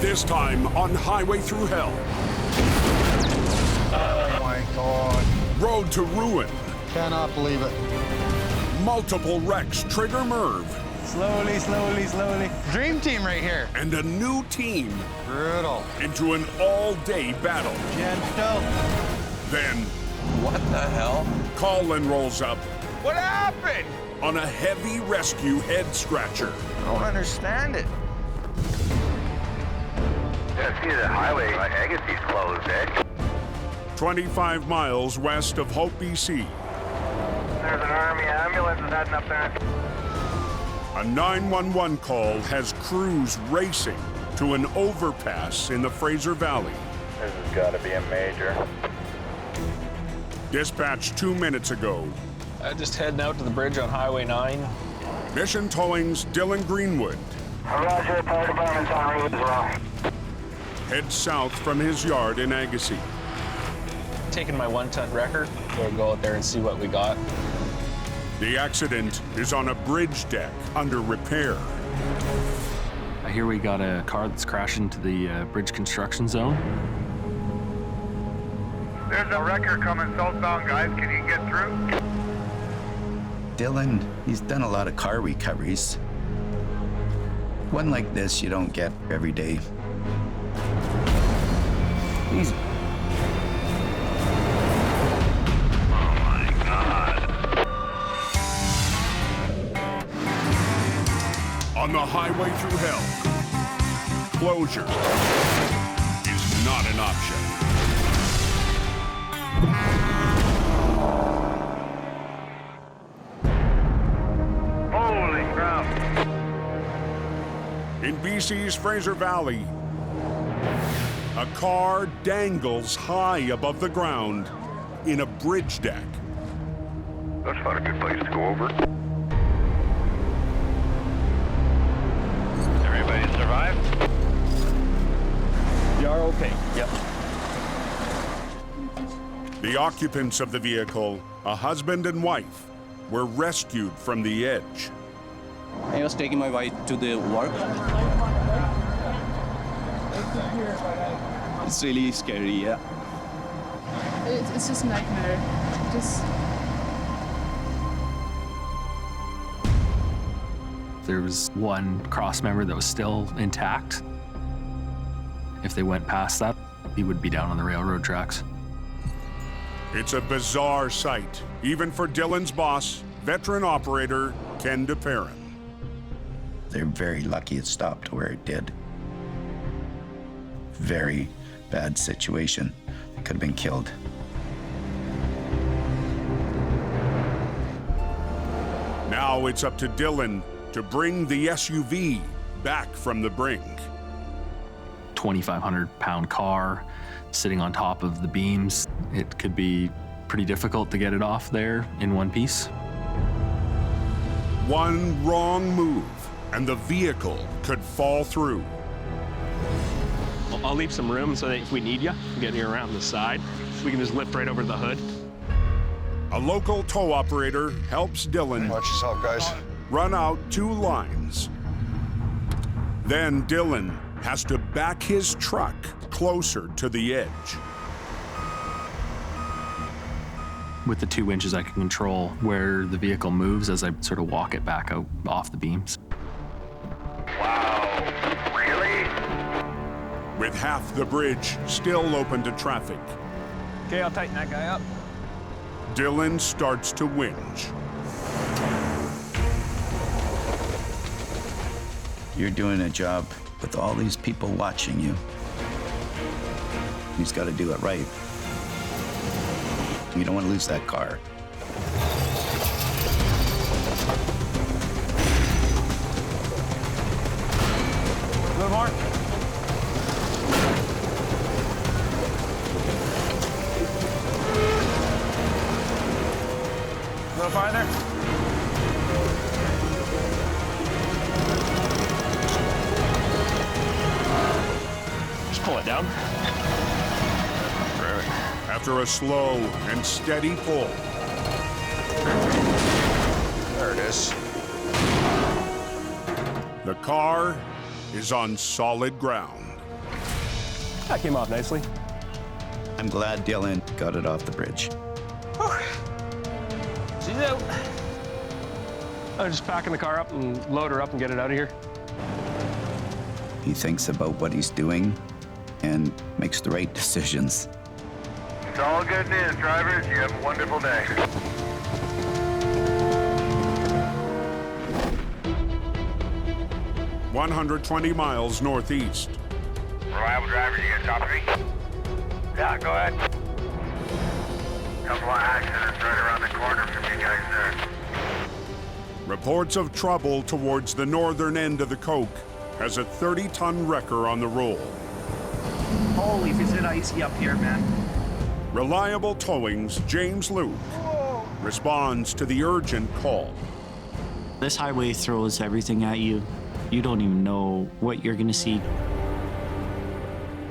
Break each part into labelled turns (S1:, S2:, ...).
S1: This time on Highway Thru Hell.
S2: Oh my God.
S1: Road to ruin.
S2: Cannot believe it.
S1: Multiple wrecks trigger Merv.
S2: Slowly, slowly, slowly. Dream team right here.
S1: And a new team.
S2: Brutal.
S1: Into an all-day battle.
S2: Gentle.
S1: Then,
S3: what the hell?
S1: Colin rolls up.
S3: What happened?
S1: On a heavy rescue head scratcher.
S3: I don't understand it.
S4: Yeah, see the highway, my Agassiz's closed, eh?
S1: 25 miles west of Hope, BC.
S4: There's an Army ambulance heading up there.
S1: A 911 call has crews racing to an overpass in the Fraser Valley.
S4: This has got to be a major.
S1: Dispatched 2 minutes ago.
S5: Just heading out to the bridge on Highway 9.
S1: Mission Towing's Dylan Greenwood.
S4: Roger, fire department's on route as well.
S1: Heads south from his yard in Agassiz.
S5: Taking my 1-ton wrecker. We'll go out there and see what we got.
S1: The accident is on a bridge deck under repair.
S6: I hear we got a car that's crashed into the bridge construction zone.
S4: There's a wrecker coming southbound, guys. Can you get through?
S7: Dylan, he's done a lot of car recoveries. One like this you don't get every day. Easy.
S4: Oh my God.
S1: On the Highway Thru Hell, closure is not an option.
S4: Holy crap.
S1: In BC's Fraser Valley, a car dangles high above the ground in a bridge deck.
S4: That's not a good place to go over. Everybody survive?
S5: You are okay. Yep.
S1: The occupants of the vehicle, a husband and wife, were rescued from the edge.
S8: I was taking my wife to the work. It's really scary, yeah.
S9: It's just a nightmare.
S6: There was one cross member that was still intact. If they went past that, he would be down on the railroad tracks.
S1: It's a bizarre sight, even for Dylan's boss, veteran operator Ken DePerrin.
S7: They're very lucky it stopped where it did. Very bad situation. They could have been killed.
S1: Now it's up to Dylan to bring the SUV back from the brink.
S6: 2,500-pound car sitting on top of the beams. It could be pretty difficult to get it off there in one piece.
S1: One wrong move, and the vehicle could fall through.
S5: I'll leave some room so that if we need you, get you around the side. We can just lift right over the hood.
S1: A local tow operator helps Dylan
S2: Watch yourself, guys.
S1: run out 2 lines. Then Dylan has to back his truck closer to the edge.
S6: With the 2 winches, I can control where the vehicle moves as I sort of walk it back out off the beams.
S4: Wow. Really?
S1: With half the bridge still open to traffic,
S5: Okay, I'll tighten that guy up.
S1: Dylan starts to whinge.
S7: You're doing a job with all these people watching you. He's got to do it right. You don't want to lose that car.
S5: A little more. A little farther. Just pull it down.
S1: After a slow and steady pull,
S2: There it is.
S1: the car is on solid ground.
S5: That came off nicely.
S7: I'm glad Dylan got it off the bridge.
S5: She's out. I'm just packing the car up and load her up and get it out of here.
S7: He thinks about what he's doing and makes the right decisions.
S4: It's all good news, drivers. You have a wonderful day.
S1: "120 miles northeast.
S4: Reliable drivers, you got top 3? Yeah, go ahead. Couple of accidents right around the corner from you guys there.
S1: Reports of trouble towards the northern end of the Coke has a 30-ton wrecker on the roll.
S10: Holy, is it icy up here, man?
S1: Reliable Towing's James Luke responds to the urgent call.
S10: This highway throws everything at you. You don't even know what you're gonna see.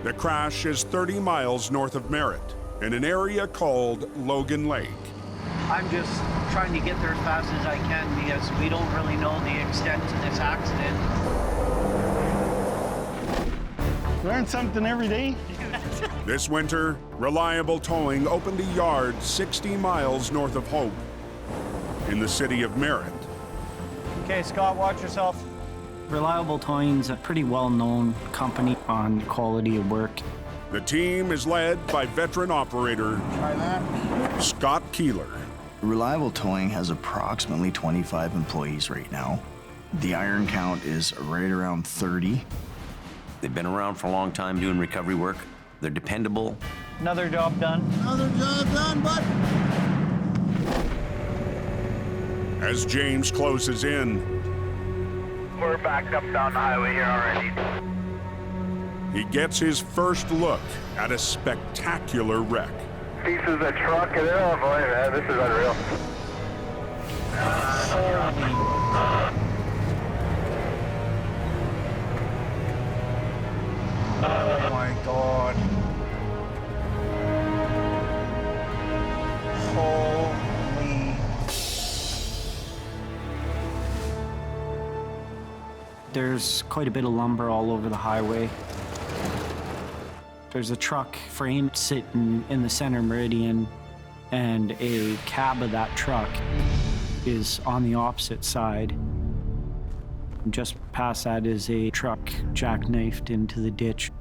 S1: The crash is 30 miles north of Merritt in an area called Logan Lake.
S10: I'm just trying to get there as fast as I can because we don't really know the extent of this accident.
S2: Learn something every day.
S1: This winter, Reliable Towing opened a yard 60 miles north of Hope in the city of Merritt.
S2: Okay, Scott, watch yourself.
S10: Reliable Towing's a pretty well-known company on quality of work.
S1: The team is led by veteran operator Scott Keeler.
S11: Reliable Towing has approximately 25 employees right now. The iron count is right around 30.
S12: They've been around for a long time doing recovery work. They're dependable.
S2: Another job done.
S11: Another job done, bud.
S1: As James closes in,
S4: We're backed up down the highway here already.
S1: he gets his first look at a spectacular wreck.
S4: Pieces of truck and oh boy, man, this is unreal.
S2: Oh my God. Holy.
S10: There's quite a bit of lumber all over the highway. There's a truck frame sitting in the center meridian, and a cab of that truck is on the opposite side. Just past that is a truck jackknifed into the ditch.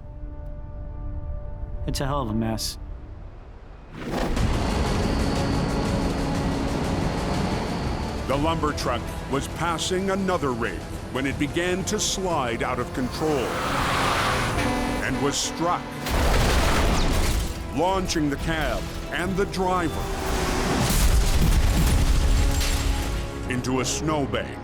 S10: It's a hell of a mess.
S1: The lumber truck was passing another rig when it began to slide out of control and was struck, launching the cab and the driver into a snowbank.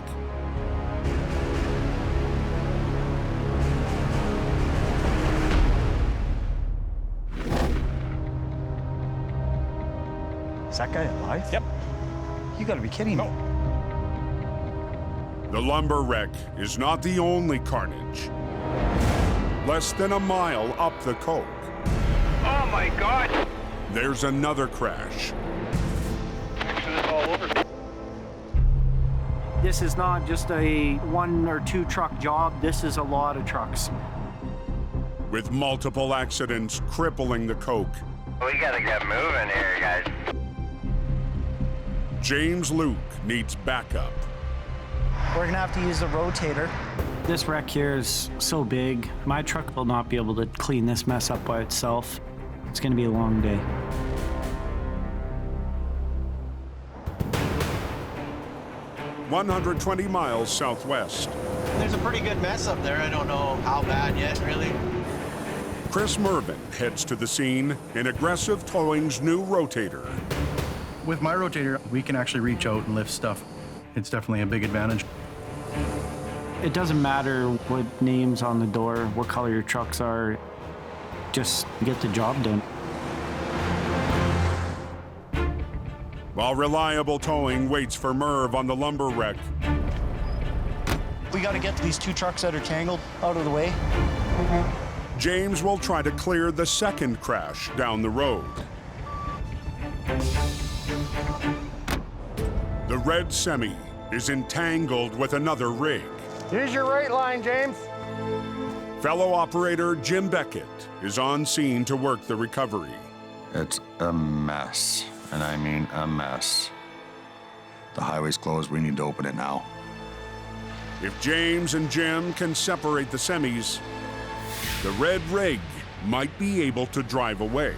S2: Is that guy alive?
S5: Yep.
S2: You gotta be kidding me.
S1: The lumber wreck is not the only carnage. Less than a mile up the Coke,
S4: Oh my God!
S1: there's another crash.
S4: Accident all over.
S10: This is not just a 1 or 2 truck job. This is a lot of trucks.
S1: With multiple accidents crippling the Coke,
S4: We gotta get moving here, guys.
S1: James Luke needs backup.
S2: We're gonna have to use the rotator.
S10: This wreck here is so big, my truck will not be able to clean this mess up by itself. It's gonna be a long day.
S1: "120 miles southwest.
S13: There's a pretty good mess up there. I don't know how bad yet, really.
S1: Chris Mervin heads to the scene in Aggressive Towing's new Rotator.
S14: With my Rotator, we can actually reach out and lift stuff. It's definitely a big advantage.
S10: It doesn't matter what name's on the door, what color your trucks are, just get the job done.
S1: While Reliable Towing waits for Merv on the lumber wreck,
S2: We gotta get these 2 trucks that are tangled out of the way.
S1: James will try to clear the second crash down the road. The red semi is entangled with another rig.
S2: Use your right line, James.
S1: Fellow operator Jim Beckett is on scene to work the recovery.
S15: It's a mess, and I mean a mess. The highway's closed, we need to open it now.
S1: If James and Jim can separate the semis, the red rig might be able to drive away.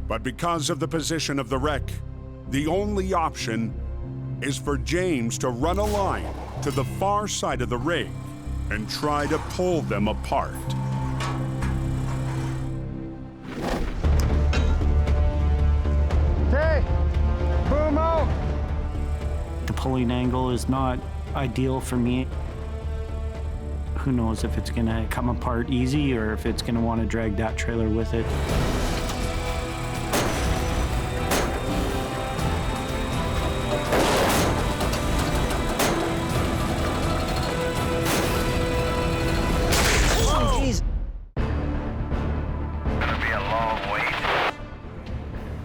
S1: But because of the position of the wreck, the only option is for James to run a line to the far side of the rig and try to pull them apart.
S3: Okay, boom out.
S10: The pulling angle is not ideal for me. Who knows if it's gonna come apart easy or if it's gonna want to drag that trailer with it.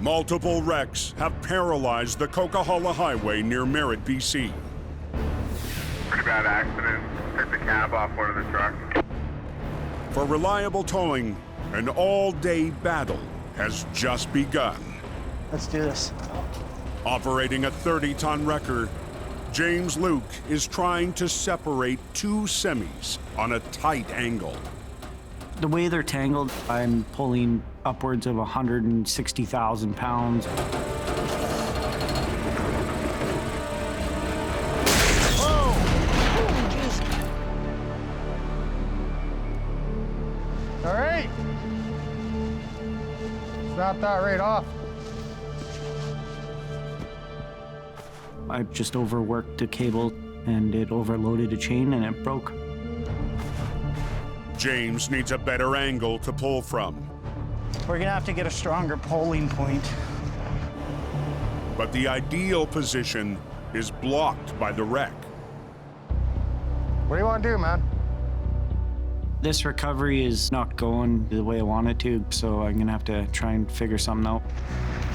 S1: Multiple wrecks have paralyzed the Coquihalla Highway near Merritt, BC.
S4: Pretty bad accident. Took the cab off one of the trucks.
S1: For reliable towing, an all-day battle has just begun.
S2: Let's do this.
S1: Operating a 30-ton wrecker, James Luke is trying to separate two semis on a tight angle.
S10: The way they're tangled, I'm pulling upwards of 160,000 pounds.
S3: All right. Snap that right off.
S10: I just overworked a cable and it overloaded a chain and it broke.
S1: James needs a better angle to pull from.
S2: We're gonna have to get a stronger pulling point.
S1: But the ideal position is blocked by the wreck.
S3: What do you want to do, man?
S10: This recovery is not going the way I want it to, so I'm gonna have to try and figure something out.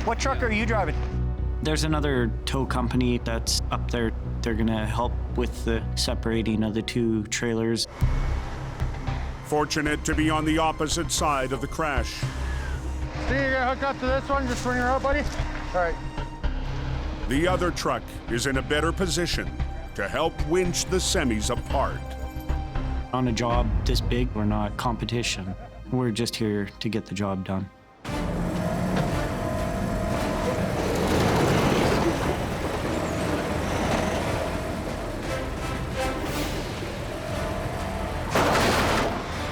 S2: What truck are you driving?
S10: There's another tow company that's up there. They're gonna help with the separating of the two trailers.
S1: Fortunate to be on the opposite side of the crash.
S3: See, you're gonna hook up to this one, just swing her out, buddy? All right.
S1: The other truck is in a better position to help winch the semis apart.
S10: On a job this big, we're not competition. We're just here to get the job done.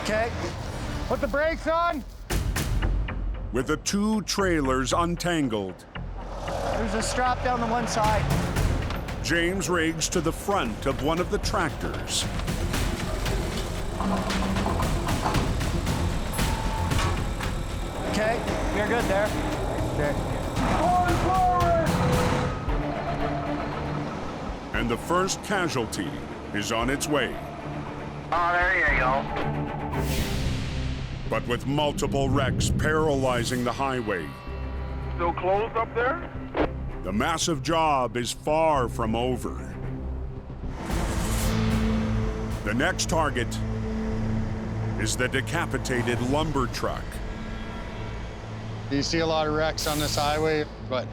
S3: Okay, put the brakes on.
S1: With the two trailers untangled,
S2: There's a strap down to one side.
S1: James rigs to the front of one of the tractors.
S2: Okay, we're good there.
S3: Okay.
S1: And the first casualty is on its way.
S4: Oh, there you go.
S1: But with multiple wrecks paralyzing the highway,
S4: Still closed up there?
S1: the massive job is far from over. The next target is the decapitated lumber truck.
S3: You see a lot of wrecks on this highway, but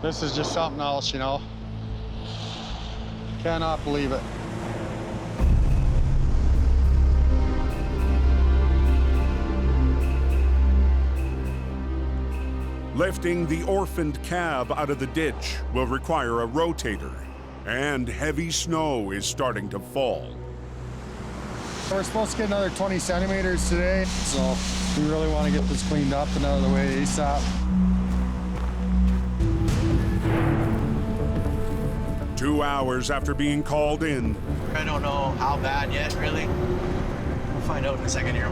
S3: this is just something else, you know. Cannot believe it.
S1: Lifting the orphaned cab out of the ditch will require a rotator, and heavy snow is starting to fall.
S3: We're supposed to get another 20 centimeters today, so we really want to get this cleaned up and out of the way ASAP.
S1: 2 hours after being called in,
S13: I don't know how bad yet, really. We'll find out in a second here.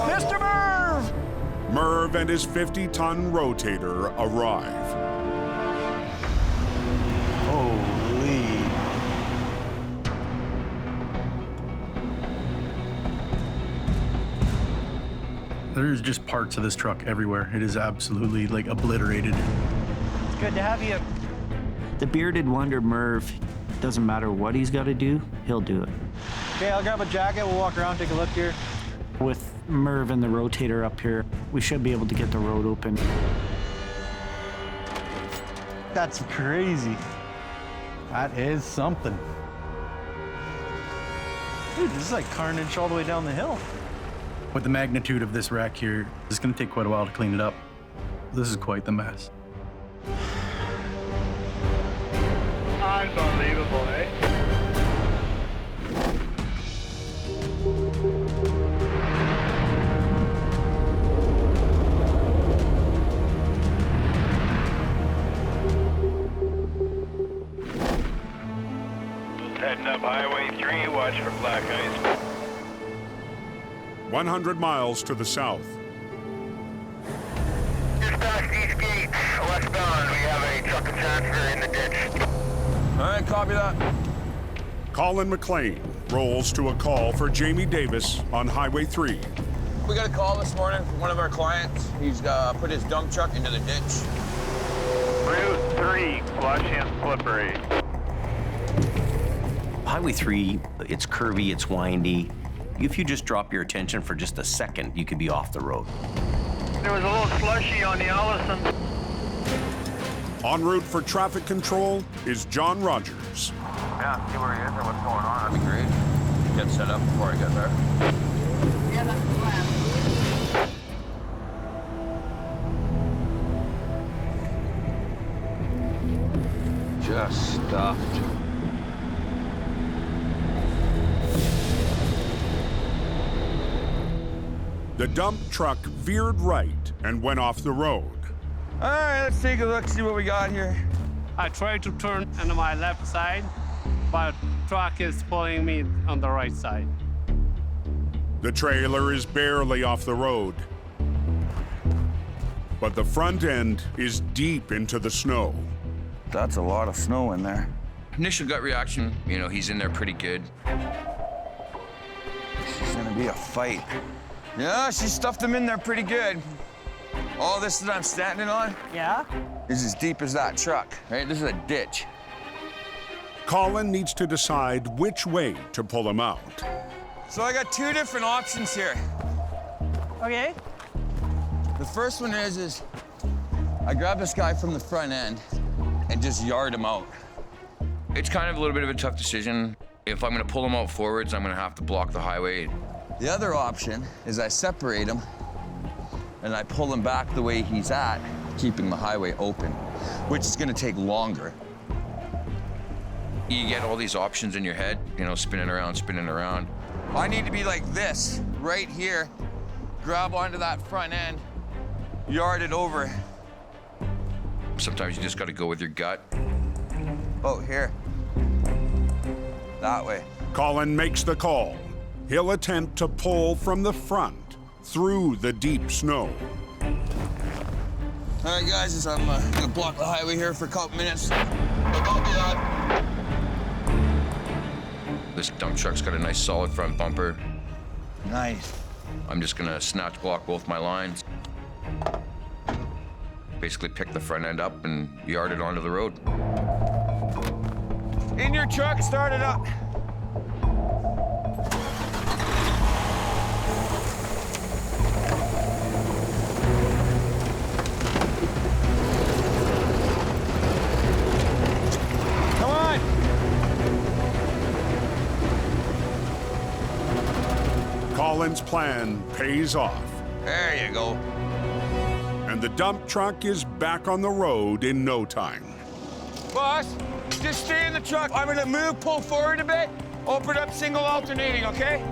S2: Mr. Merv!
S1: Merv and his 50-ton rotator arrive.
S2: Holy.
S14: There's just parts of this truck everywhere. It is absolutely obliterated.
S2: It's good to have you.
S10: The bearded wonder Merv, Doesn't matter what he's got to do, he'll do it.
S2: Okay, I'll grab a jacket. We'll walk around, take a look here.
S10: With Merv and the Rotator up here, we should be able to get the road open.
S2: That's crazy.
S14: That is something.
S2: Dude, this is like carnage all the way down the hill.
S14: With the magnitude of this wreck here, it's gonna take quite a while to clean it up. This is quite the mess.
S4: Unbelievable, eh?
S16: Heading up Highway 3, watch for black ice.
S1: 100 miles to the south.
S4: Dispatch East Gate, westbound. We have a truck and transfer in the ditch.
S16: All right, copy that.
S1: Colin McLean rolls to a call for Jamie Davis on Highway 3.
S16: We got a call this morning from one of our clients. He's put his dump truck into the ditch.
S4: Route 3, slushy and slippery.
S12: Highway 3, it's curvy, it's windy. If you just drop your attention for just a second, you could be off the road.
S4: There was a little slushy on the Allison.
S1: En route for traffic control is John Rogers.
S4: Yeah, see where he is or what's going on.
S16: That'd be great. Get set up before I get there.
S9: Yeah, that's the plan.
S16: Just stuffed.
S1: The dump truck veered right and went off the road.
S16: All right, let's take a look, see what we got here.
S17: I tried to turn on my left side, but truck is pulling me on the right side.
S1: The trailer is barely off the road, but the front end is deep into the snow.
S16: That's a lot of snow in there. Initial gut reaction, he's in there pretty good. This is gonna be a fight. Yeah, she stuffed him in there pretty good. All this that I'm standing on, is as deep as that truck, right? This is a ditch.
S1: Colin needs to decide which way to pull him out.
S16: So I got two different options here.
S2: Okay.
S16: The first one is I grab this guy from the front end and just yard him out. It's kind of a little bit of a tough decision. If I'm gonna pull him out forwards, I'm gonna have to block the highway. The other option is I separate him and I pull him back the way he's at, keeping the highway open, which is gonna take longer. You get all these options in your head, spinning around, spinning around. I need to be like this, right here, grab onto that front end, yard it over. Sometimes you just gotta go with your gut. Oh, here. That way.
S1: Colin makes the call. He'll attempt to pull from the front through the deep snow.
S16: All right, guys, I'm gonna block the highway here for a couple minutes. This dump truck's got a nice solid front bumper.
S2: Nice.
S16: I'm just gonna snatch block both my lines. Basically pick the front end up and yard it onto the road. In your truck, start it up. Come on.
S1: Colin's plan pays off.
S16: There you go.
S1: And the dump truck is back on the road in no time.
S16: Boss, just stay in the truck. I'm gonna move, pull forward a bit, open up single alternating, okay?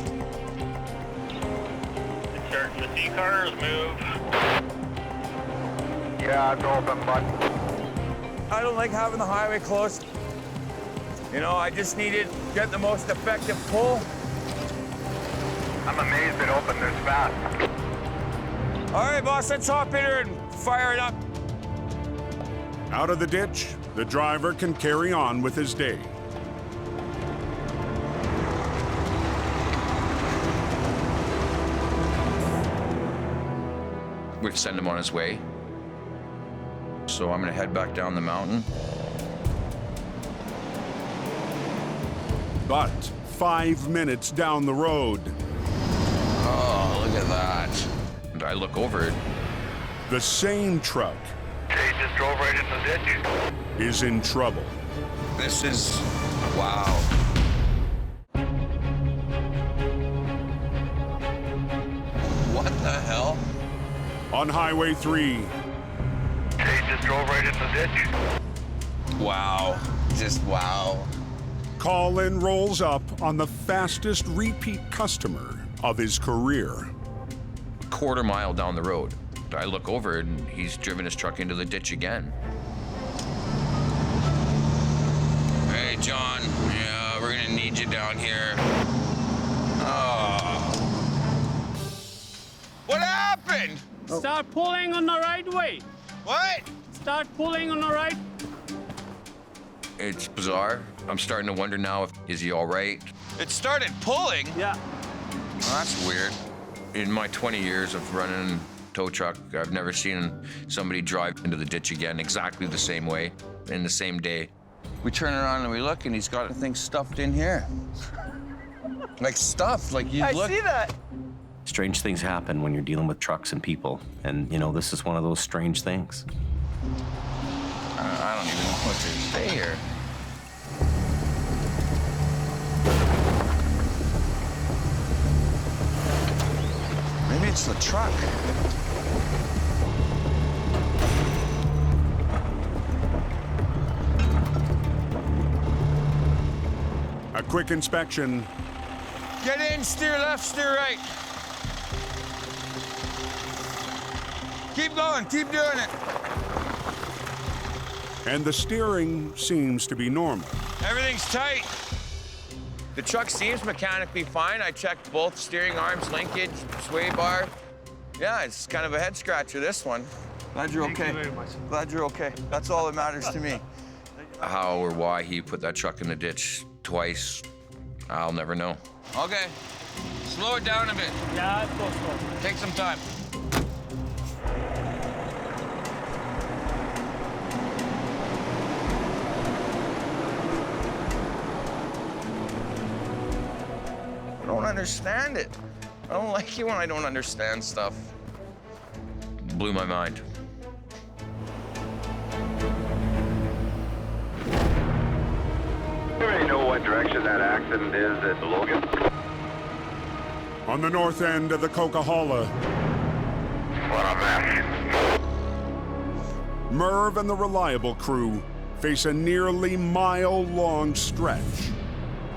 S4: Search the C cars, move. Yeah, it's open, bud.
S16: I don't like having the highway closed. I just needed to get the most effective pull.
S4: I'm amazed it opened this fast.
S16: All right, boss, let's hop in here and fire it up.
S1: Out of the ditch, the driver can carry on with his day.
S16: We've sent him on his way. So I'm gonna head back down the mountain.
S1: But 5 minutes down the road,
S16: Oh, look at that. And I look over it.
S1: the same truck
S4: They just drove right in the ditch.
S1: is in trouble.
S16: This is, wow. What the hell?
S1: On Highway 3,
S4: They just drove right in the ditch.
S16: Wow. Just wow.
S1: Colin rolls up on the fastest repeat customer of his career.
S16: Quarter mile down the road. I look over and he's driven his truck into the ditch again. Hey, John. Yeah, we're gonna need you down here. Oh. What happened?
S17: Start pulling on the right way.
S16: What?
S17: Start pulling on the right.
S16: It's bizarre. I'm starting to wonder now is he all right? It started pulling?
S17: Yeah.
S16: Well, that's weird. In my 20 years of running a tow truck, I've never seen somebody drive into the ditch again exactly the same way, in the same day. We turn around and we look, and he's got things stuffed in here. Like stuffed, like you look.
S13: I see that.
S12: Strange things happen when you're dealing with trucks and people. And, you know, this is one of those strange things.
S16: I don't even know what to say here. Maybe it's the truck.
S1: A quick inspection,
S16: Get in, steer left, steer right. Keep going, keep doing it.
S1: and the steering seems to be normal.
S16: Everything's tight. The truck seems mechanically fine. I checked both steering arms, linkage, sway bar. Yeah, it's kind of a head scratcher, this one. Glad you're okay.
S17: Thank you very much.
S16: Glad you're okay. That's all that matters to me. How or why he put that truck in the ditch twice, I'll never know. Okay, slow it down a bit.
S17: Yeah, go slow.
S16: Take some time. I don't understand it. I don't like it when I don't understand stuff. Blew my mind.
S4: Do you already know what direction that accident is at Logan?
S1: On the north end of the Coquihalla,
S4: What a mess.
S1: Merv and the Reliable crew face a nearly mile-long stretch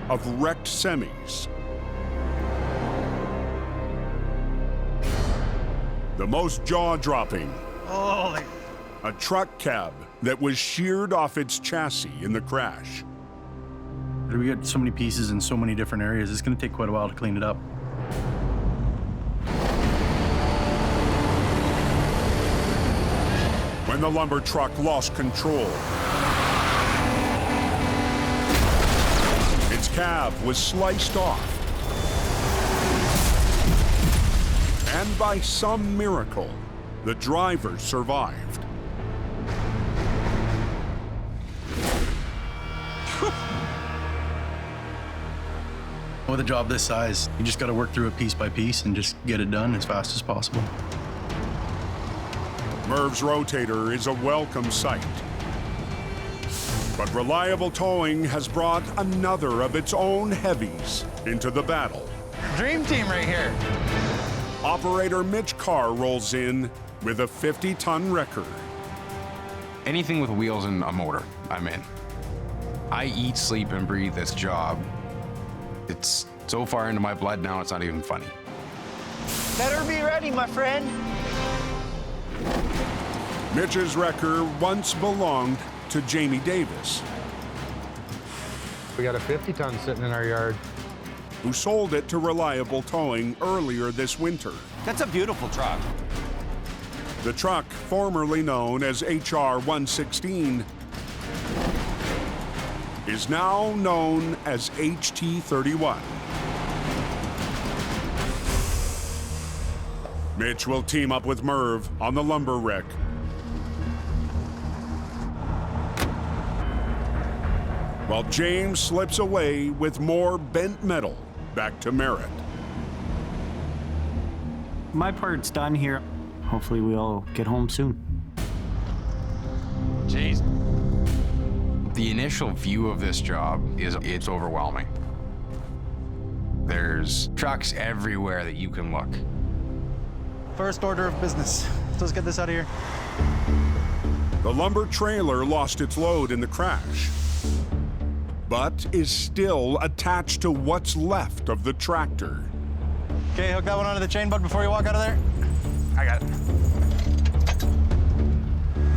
S1: of wrecked semis. The most jaw-dropping,
S17: Holy.
S1: a truck cab that was sheared off its chassis in the crash.
S14: We got so many pieces in so many different areas, it's gonna take quite a while to clean it up.
S1: When the lumber truck lost control, its cab was sliced off. And by some miracle, the driver survived.
S14: With a job this size, you just gotta work through it piece by piece and just get it done as fast as possible.
S1: Merv's Rotator is a welcome sight. But Reliable Towing has brought another of its own heavies into the battle.
S13: Dream team right here.
S1: Operator Mitch Carr rolls in with a 50-ton wrecker.
S18: Anything with wheels and a motor, I'm in. I eat, sleep, and breathe this job. It's so far into my blood now, it's not even funny.
S13: Better be ready, my friend.
S1: Mitch's wrecker once belonged to Jamie Davis,
S3: We got a 50-ton sitting in our yard.
S1: who sold it to Reliable Towing earlier this winter.
S13: That's a beautiful truck.
S1: The truck, formerly known as HR 116, is now known as HT31. Mitch will team up with Merv on the lumber wreck. while James slips away with more bent metal back to Merritt.
S10: My part's done here. Hopefully we'll get home soon.
S18: Jeez. The initial view of this job it's overwhelming. There's trucks everywhere that you can look.
S2: First order of business. Let's get this out of here.
S1: The lumber trailer lost its load in the crash, but is still attached to what's left of the tractor.
S2: Okay, hook that one onto the chain, bud, before you walk out of there.
S18: I got it.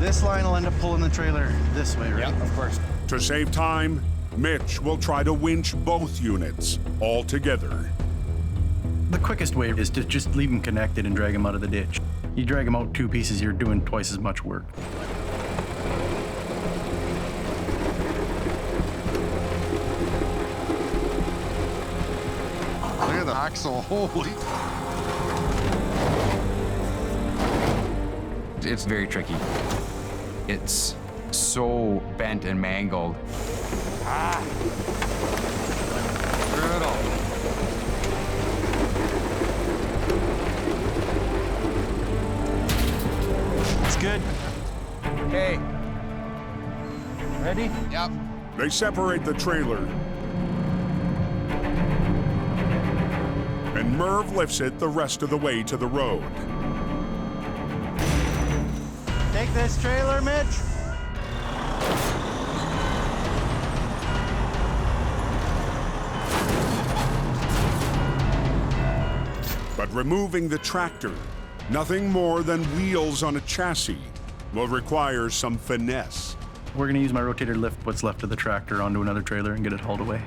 S2: This line will end up pulling the trailer this way, right?
S18: Yep, of course.
S1: To save time, Mitch will try to winch both units all together.
S14: The quickest way is to just leave them connected and drag them out of the ditch. You drag them out 2 pieces, you're doing twice as much work.
S3: Look at the axle, holy.
S18: It's very tricky. It's so bent and mangled. Brutal.
S2: It's good.
S18: Okay.
S2: Ready?
S18: Yep.
S1: They separate the trailer, and Merv lifts it the rest of the way to the road.
S2: Take this trailer, Mitch.
S1: But removing the tractor, nothing more than wheels on a chassis, will require some finesse.
S14: We're gonna use my rotator to lift what's left of the tractor onto another trailer and get it hauled away.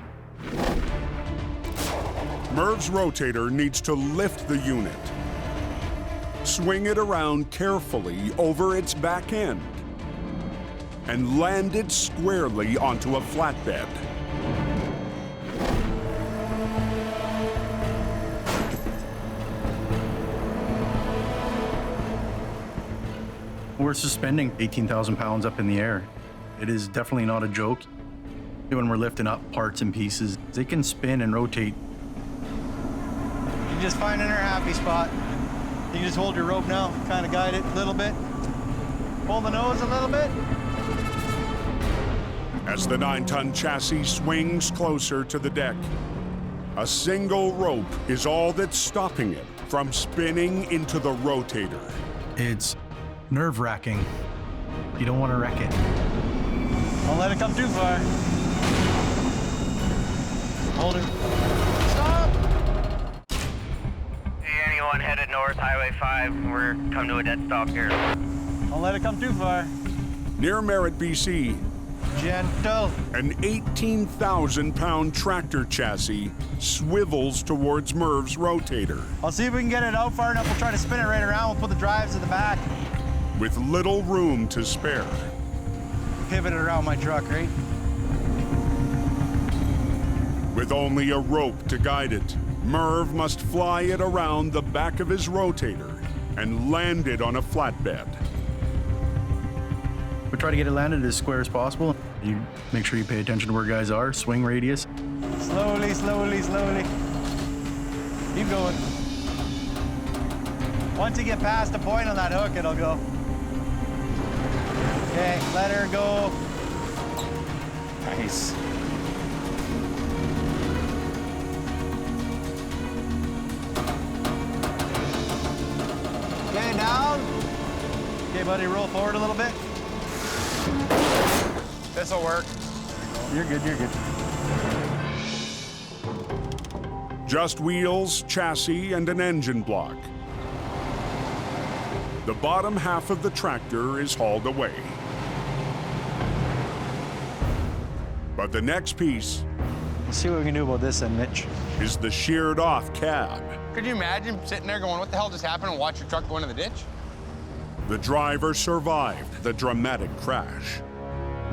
S1: Merv's rotator needs to lift the unit, swing it around carefully over its back end, and land it squarely onto a flatbed.
S14: We're suspending 18,000 pounds up in the air. It is definitely not a joke. When we're lifting up parts and pieces, they can spin and rotate.
S2: You just find in her happy spot. You can just hold your rope now, kind of guide it a little bit. Pull the nose a little bit.
S1: As the 9-ton chassis swings closer to the deck, a single rope is all that's stopping it from spinning into the rotator.
S14: It's nerve-wracking. You don't want to wreck it.
S2: Don't let it come too far. Hold her. Stop!
S19: Hey, anyone headed north, Highway 5. We're come to a dead stop here.
S2: Don't let it come too far.
S1: Near Merritt, BC,
S2: gentle.
S1: An 18,000-pound tractor chassis swivels towards Merv's rotator.
S2: I'll see if we can get it out far enough. We'll try to spin it right around. We'll put the drives in the back.
S1: With little room to spare.
S2: Pivot it around my truck, right?
S1: With only a rope to guide it, Merv must fly it around the back of his rotator and land it on a flatbed.
S14: We try to get it landed as square as possible. You make sure you pay attention to where guys are, swing radius.
S2: Slowly, slowly, slowly. Keep going. Once you get past the point on that hook, it'll go. Okay, let her go.
S18: Nice.
S2: Okay, down. Okay, buddy, roll forward a little bit.
S18: This'll work.
S2: You're good, you're good.
S1: Just wheels, chassis, and an engine block. The bottom half of the tractor is hauled away. But the next piece,
S2: Let's see what we can do about this then, Mitch.
S1: is the sheared off cab.
S18: Could you imagine sitting there going, what the hell just happened, and watch your truck go into the ditch?
S1: The driver survived the dramatic crash.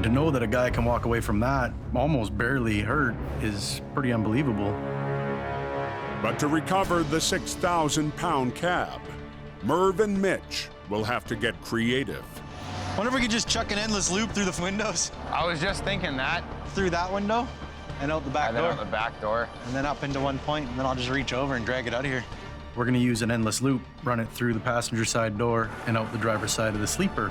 S14: To know that a guy can walk away from that almost barely hurt is pretty unbelievable.
S1: But to recover the 6,000-pound cab, Merv and Mitch will have to get creative.
S2: Wonder if we could just chuck an endless loop through the windows.
S18: I was just thinking that.
S2: through that window and out the back
S16: and
S2: door.
S16: then out the back door.
S2: And then up into one point, and then I'll just reach over and drag it out of here.
S14: We're gonna use an endless loop, run it through the passenger side door and out the driver's side of the sleeper.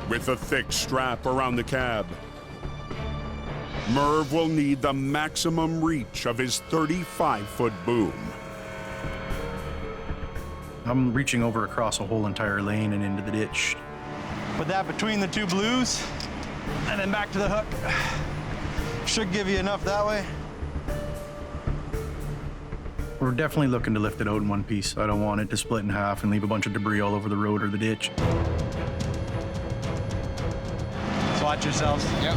S1: With a thick strap around the cab, Merv will need the maximum reach of his 35-foot boom.
S14: I'm reaching over across a whole entire lane and into the ditch.
S2: Put that between the two blues, and then back to the hook. Should give you enough that way.
S14: We're definitely looking to lift it out in one piece. I don't want it to split in half and leave a bunch of debris all over the road or the ditch.
S2: So watch yourselves.
S16: Yep.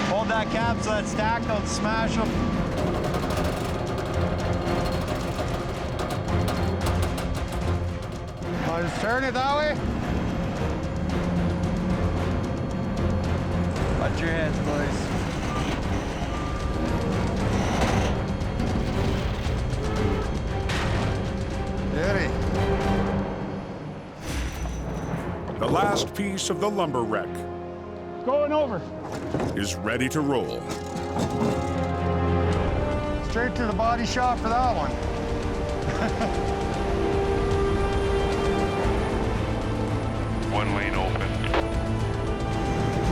S2: Hold that cab so that stack don't smash them.
S3: I'll just turn it that way.
S2: Watch your heads, boys.
S3: Ready.
S1: The last piece of the lumber wreck
S3: Going over.
S1: is ready to roll.
S3: Straight to the body shop for that one.
S4: One lane open.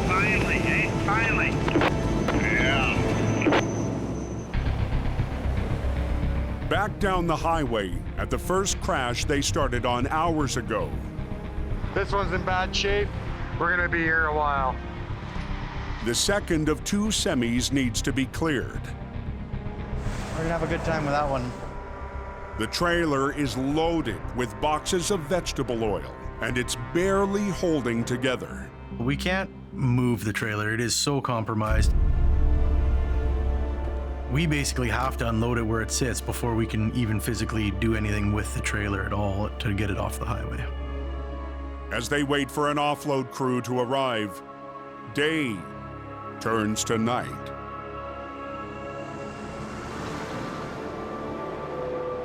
S4: Finally, eh? Finally. Yeah.
S1: Back down the highway at the first crash they started on hours ago.
S3: This one's in bad shape. We're gonna be here a while.
S1: The second of two semis needs to be cleared.
S2: We're gonna have a good time with that one.
S1: The trailer is loaded with boxes of vegetable oil, and it's barely holding together.
S14: We can't move the trailer. It is so compromised. We basically have to unload it where it sits before we can even physically do anything with the trailer at all to get it off the highway.
S1: As they wait for an offload crew to arrive, day turns to night.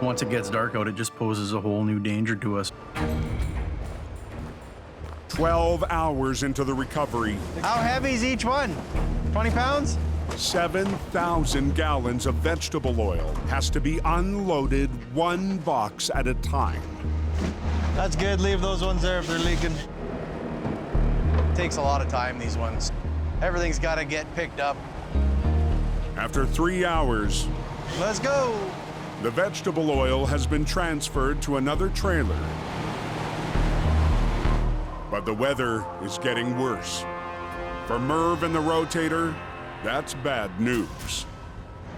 S14: Once it gets dark out, it just poses a whole new danger to us.
S1: 12 hours into the recovery.
S2: How heavy is each one? 20 pounds?
S1: 7,000 gallons of vegetable oil has to be unloaded one box at a time.
S2: That's good. Leave those ones there if they're leaking. Takes a lot of time, these ones. Everything's got to get picked up.
S1: After 3 hours,
S2: Let's go.
S1: the vegetable oil has been transferred to another trailer. But the weather is getting worse. For Merv and the Rotator, that's bad news.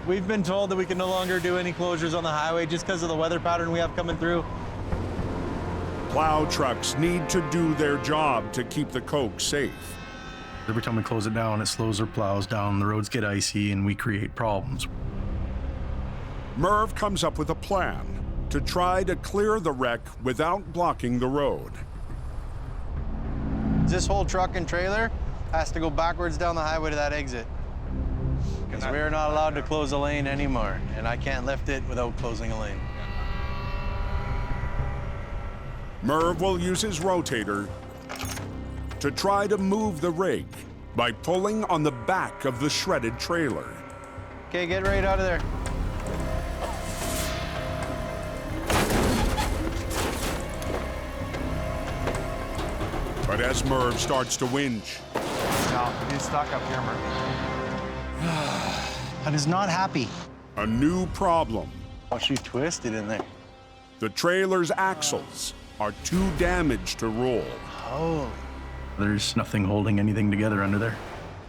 S2: We've been told that we can no longer do any closures on the highway just because of the weather pattern we have coming through.
S1: Plow trucks need to do their job to keep the coke safe.
S14: Every time we close it down, it slows our plows down, the roads get icy, and we create problems.
S1: Merv comes up with a plan to try to clear the wreck without blocking the road.
S2: This whole truck and trailer has to go backwards down the highway to that exit. Because we're not allowed to close a lane anymore, and I can't lift it without closing a lane.
S1: Merv will use his rotator to try to move the rig by pulling on the back of the shredded trailer.
S2: Okay, get right out of there.
S1: But as Merv starts to winch,
S3: No, he's stuck up here, Merv.
S2: That is not happy.
S1: a new problem.
S2: Oh, she's twisted in there.
S1: The trailer's axles are too damaged to roll.
S2: Oh.
S14: There's nothing holding anything together under there.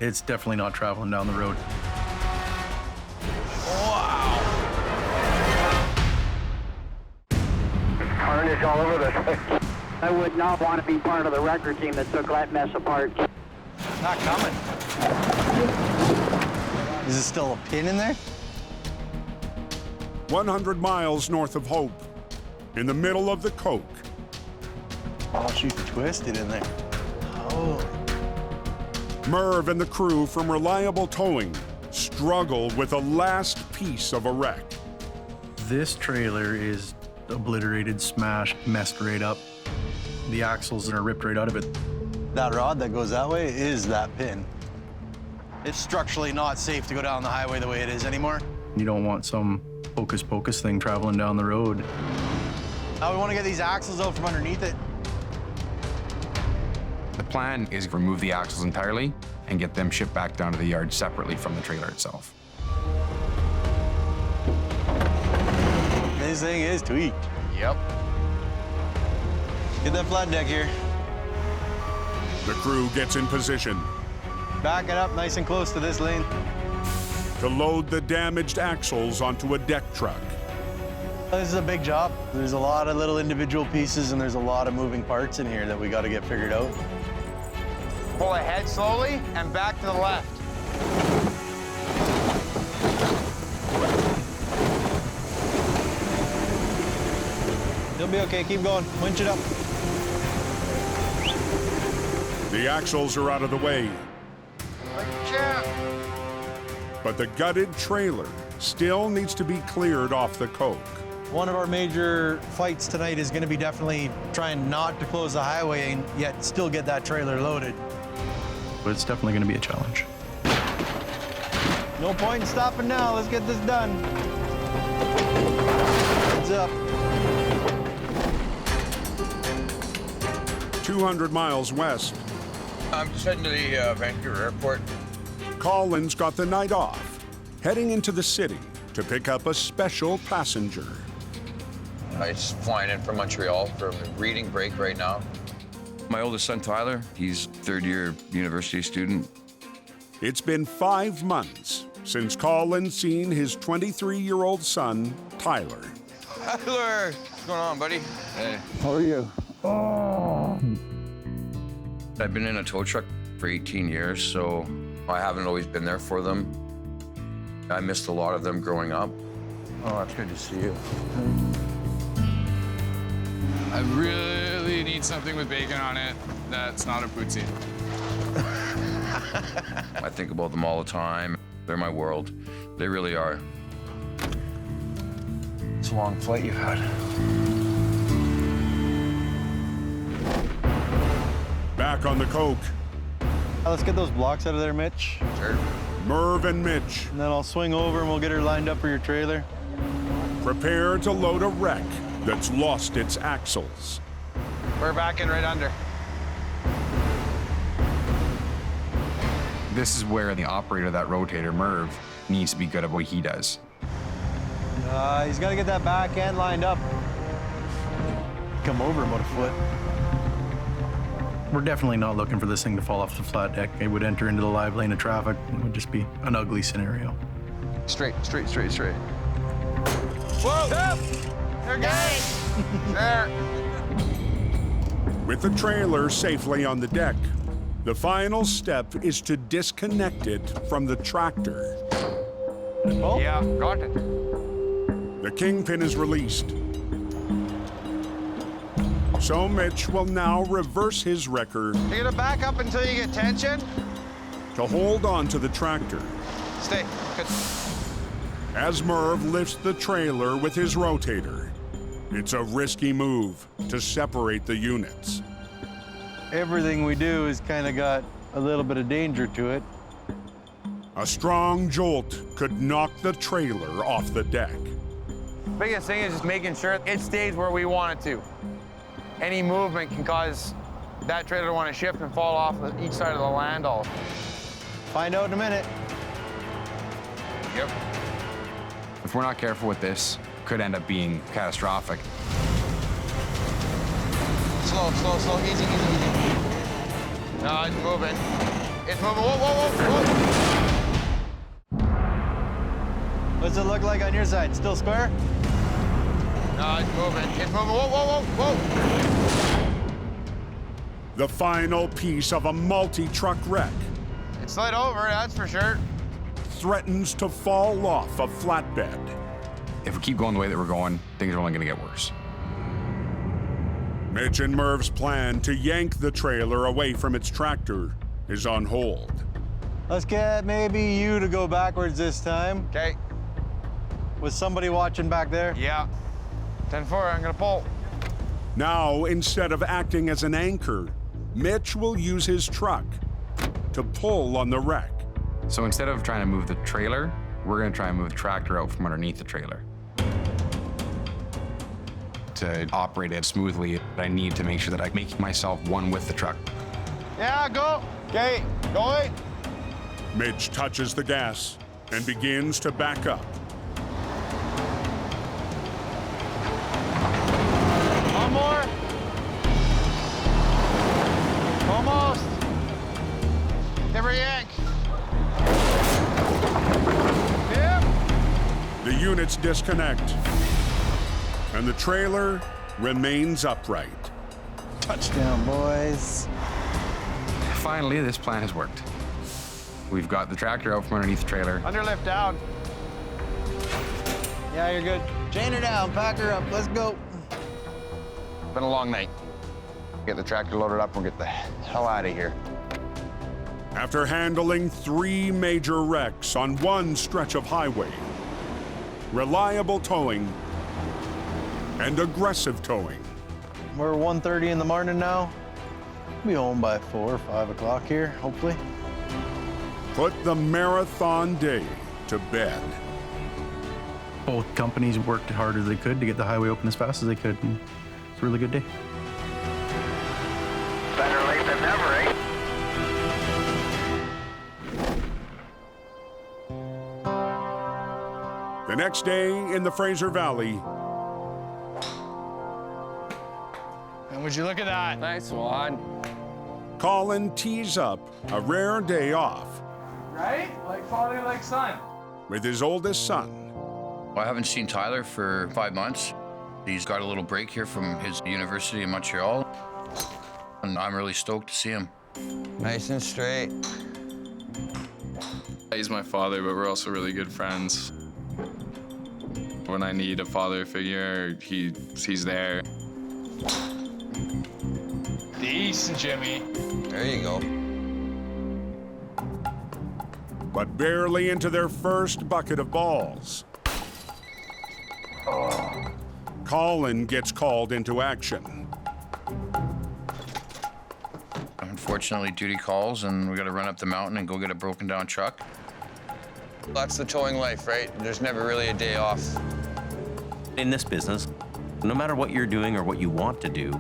S14: It's definitely not traveling down the road.
S2: Wow.
S9: Carnage all over this place. I would not want to be part of the record team that took that mess apart.
S2: Not coming. Is there still a pin in there?
S1: 100 miles north of Hope, in the middle of the coke,
S2: Oh, she's twisted in there. Oh.
S1: Merv and the crew from Reliable Towing struggle with the last piece of a wreck.
S14: This trailer is obliterated, smashed, messed right up. The axles are ripped right out of it.
S2: That rod that goes that way is that pin. It's structurally not safe to go down the highway the way it is anymore.
S14: You don't want some hocus pocus thing traveling down the road.
S2: Now we want to get these axles out from underneath it.
S18: The plan is to remove the axles entirely and get them shipped back down to the yard separately from the trailer itself.
S2: This thing is tweaked.
S16: Yep.
S2: Get that flat deck here.
S1: The crew gets in position
S2: Back it up nice and close to this lane.
S1: to load the damaged axles onto a deck truck.
S2: This is a big job. There's a lot of little individual pieces and there's a lot of moving parts in here that we got to get figured out.
S16: Pull ahead slowly and back to the left.
S2: You'll be okay. Keep going. Winch it up.
S1: The axles are out of the way, but the gutted trailer still needs to be cleared off the coke.
S2: One of our major fights tonight is going to be definitely trying not to close the highway and yet still get that trailer loaded.
S14: But it's definitely going to be a challenge.
S2: No point in stopping now. Let's get this done. Heads up.
S1: 200 miles west,
S16: I'm just heading to the Vancouver airport.
S1: Colin's got the night off, heading into the city to pick up a special passenger.
S16: I'm just flying in from Montreal from a reading break right now. My oldest son, Tyler, he's third-year university student.
S1: It's been 5 months since Colin's seen his 23-year-old son, Tyler.
S16: Tyler! What's going on, buddy? Hey.
S3: How are you? Oh.
S16: I've been in a tow truck for 18 years, so I haven't always been there for them. I missed a lot of them growing up.
S3: Oh, it's good to see you.
S20: I really need something with bacon on it that's not a poutine.
S16: I think about them all the time. They're my world. They really are.
S11: It's a long flight you've had.
S1: Back on the coke,
S2: Let's get those blocks out of there, Mitch.
S16: Sure.
S1: Merv and Mitch
S2: And then I'll swing over and we'll get her lined up for your trailer.
S1: prepare to load a wreck that's lost its axles.
S16: We're backing right under.
S18: This is where the operator of that rotator, Merv, needs to be good at what he does.
S2: He's got to get that back end lined up. Come over about a foot.
S14: We're definitely not looking for this thing to fall off the flat deck. It would enter into the live lane of traffic. It would just be an ugly scenario.
S16: Straight, straight, straight, straight. Whoa! Stop! They're good! There.
S1: With the trailer safely on the deck, the final step is to disconnect it from the tractor.
S2: Oh.
S16: Yeah, got it.
S1: The kingpin is released. So Mitch will now reverse his wrecker
S16: You're gonna back up until you get tension.
S1: to hold on to the tractor.
S16: Stay. Good.
S1: As Merv lifts the trailer with his rotator, it's a risky move to separate the units.
S2: Everything we do has kind of got a little bit of danger to it.
S1: A strong jolt could knock the trailer off the deck.
S16: Biggest thing is just making sure it stays where we want it to. Any movement can cause that trailer to want to shift and fall off each side of the landau.
S2: Find out in a minute.
S16: Yep.
S18: If we're not careful with this, it could end up being catastrophic.
S16: Slow, slow, slow, easy, easy, easy. No, it's moving. It's moving. Whoa, whoa, whoa, whoa.
S2: What's it look like on your side? Still square?
S16: No, it's moving. It's moving. Whoa, whoa, whoa, whoa.
S1: The final piece of a multi-truck wreck
S16: It slid over, that's for sure.
S1: threatens to fall off a flatbed.
S18: If we keep going the way that we're going, things are only going to get worse.
S1: Mitch and Merv's plan to yank the trailer away from its tractor is on hold.
S2: Let's get maybe you to go backwards this time.
S16: Okay.
S2: Was somebody watching back there?
S20: Yeah. 10-4, I'm gonna pull.
S1: Now, instead of acting as an anchor, Mitch will use his truck to pull on the wreck.
S18: So instead of trying to move the trailer, we're gonna try and move the tractor out from underneath the trailer. To operate it smoothly, I need to make sure that I make myself one with the truck.
S2: Yeah, go. Okay, going.
S1: Mitch touches the gas and begins to back up.
S2: One more. Almost. Every yank. Yep.
S1: The units disconnect, and the trailer remains upright.
S2: Touchdown, boys.
S18: Finally, this plan has worked. We've got the tractor out from underneath the trailer.
S2: Underlift down. Yeah, you're good. Chain her down, pack her up, let's go.
S20: Been a long night. Get the tractor loaded up and we'll get the hell out of here.
S1: After handling 3 major wrecks on one stretch of highway, reliable towing and aggressive towing.
S2: We're 1:30 in the morning now. We'll be home by 4 or 5 o'clock here, hopefully.
S1: Put the marathon day to bed.
S14: Both companies worked hard as they could to get the highway open as fast as they could. And it's a really good day.
S19: Better late than never, eh?
S1: The next day in the Fraser Valley.
S20: And would you look at that? Nice one.
S1: Colin tees up a rare day off
S20: Right? Like father, like son.
S1: with his oldest son.
S16: I haven't seen Tyler for 5 months. He's got a little break here from his university in Montreal, and I'm really stoked to see him.
S20: Nice and straight.
S21: He's my father, but we're also really good friends. When I need a father figure, he's there.
S20: Decent, Jimmy. There you go.
S1: But barely into their first bucket of balls. Colin gets called into action.
S16: Unfortunately, duty calls, and we gotta run up the mountain and go get a broken down truck.
S20: That's the towing life, right? There's never really a day off.
S12: In this business, no matter what you're doing or what you want to do,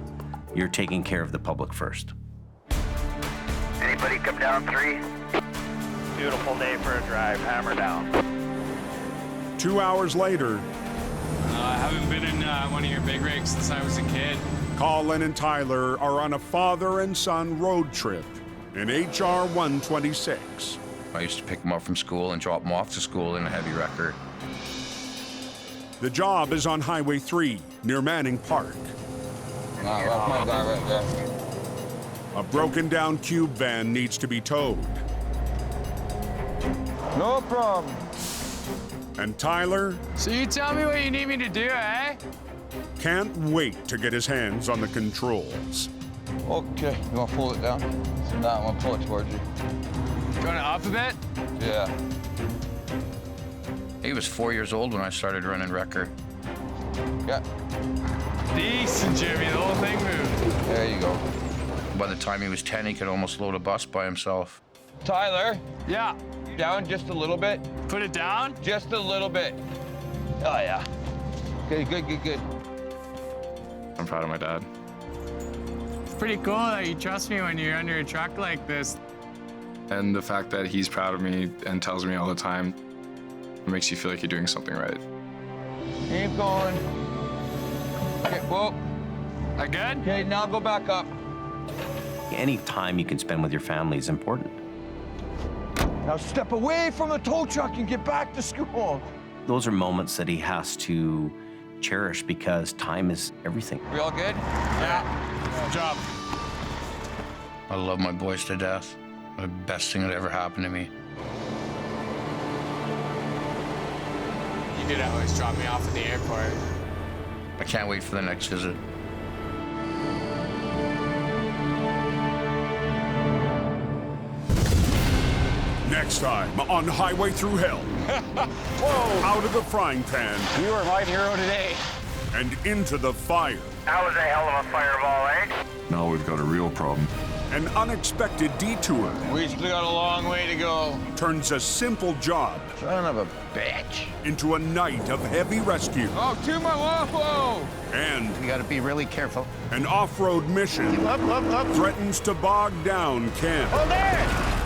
S12: you're taking care of the public first.
S19: Anybody come down 3? Beautiful day for a drive. Hammer down.
S1: 2 hours later,
S20: I haven't been in one of your big rigs since I was a kid.
S1: Colin and Tyler are on a father and son road trip in HR 126.
S16: I used to pick him up from school and drop him off to school in a heavy wrecker.
S1: The job is on Highway 3 near Manning Park.
S20: That's my guy right there.
S1: A broken down cube van needs to be towed.
S20: No problem.
S1: And Tyler
S20: So you tell me what you need me to do, eh?
S1: can't wait to get his hands on the controls.
S20: Okay, you want to pull it down? So now I want to pull it towards you. You want it up a bit? Yeah.
S16: He was 4 years old when I started running wrecker.
S20: Yeah. Decent, Jimmy. The whole thing moved. There you go.
S16: By the time he was 10, he could almost load a bus by himself.
S20: Tyler? Yeah. Down just a little bit. Put it down? Just a little bit. Oh, yeah. Okay, good.
S21: I'm proud of my dad.
S20: It's pretty cool that you trust me when you're under a truck like this.
S21: And the fact that he's proud of me and tells me all the time, it makes you feel like you're doing something right.
S20: Keep going. Okay, whoa. That good? Okay, now go back up.
S12: Any time you can spend with your family is important.
S20: Now step away from the tow truck and get back to school.
S12: Those are moments that he has to cherish because time is everything.
S20: We all good? Yeah. Good job.
S16: I love my boys to death. The best thing that ever happened to me.
S20: You could always drop me off at the airport.
S16: I can't wait for the next visit.
S1: Next time on Highway Thru Hell. Whoa! Out of the frying pan.
S13: You are my hero today.
S1: And into the fire.
S19: That was a hell of a fireball, eh?
S15: Now we've got a real problem.
S1: An unexpected detour.
S20: We still got a long way to go.
S1: Turns a simple job.
S20: Son of a bitch.
S1: Into a night of heavy rescue.
S20: Oh, to my waffle!
S1: And
S13: You gotta be really careful.
S1: an off-road mission
S13: Up.
S1: threatens to bog down Ken.
S13: Oh, there!